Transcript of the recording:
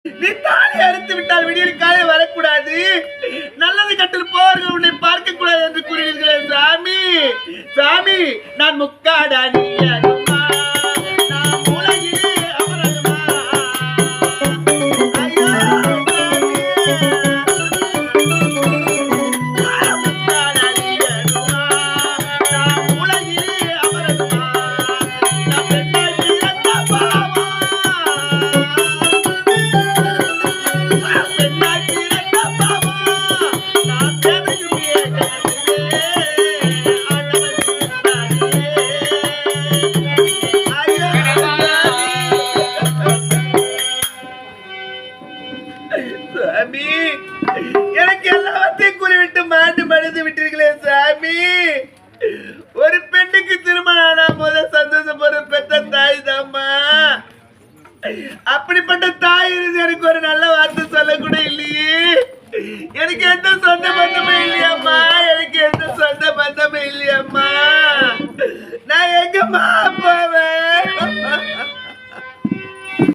நீ தாலி அறுத்து விட்டால் விடியற் காலை வரக்கூடாது, நல்லது கட்டில் போவர்கள் உன்னை பார்க்க கூடாது என்று கூறுகிறீர்களே சாமி. சாமி, நான் முக்காடா நீ அனுமா, நான் உலகிலே அமரனுமா. ஐயோ நான் முக்காடா நீ அனுமா, நான் உலகிலே அமரனுமா. நான் பெண்ணாய் பிறந்த பாவா, பெண்ணாய் பிறந்த பாவா, நான் தேவையும் ஏற்கனவே ஆண்டவன் இருந்தானே. ஐயோ சாமி, எனக்கு எல்லாத்தையும் கூறிவிட்டு மாண்டு மடிந்து விட்டீர்களே சாமி. ஒரு பெண்ணுக்கு திருமணம் ஆனா முதல் சந்தோஷப்படுற பெற்ற தாய் தாம்மா. அப்படிப்பட்ட தாய் இருந்து எனக்கு ஒரு நல்ல வார்த்தை சொல்ல கூட இல்லையே. எனக்கு எந்த சொந்த பந்தமே இல்லையம்மா, எனக்கு எந்த சொந்த பந்தமே இல்லையம்மா. நான் எங்கம்மா போவேன்?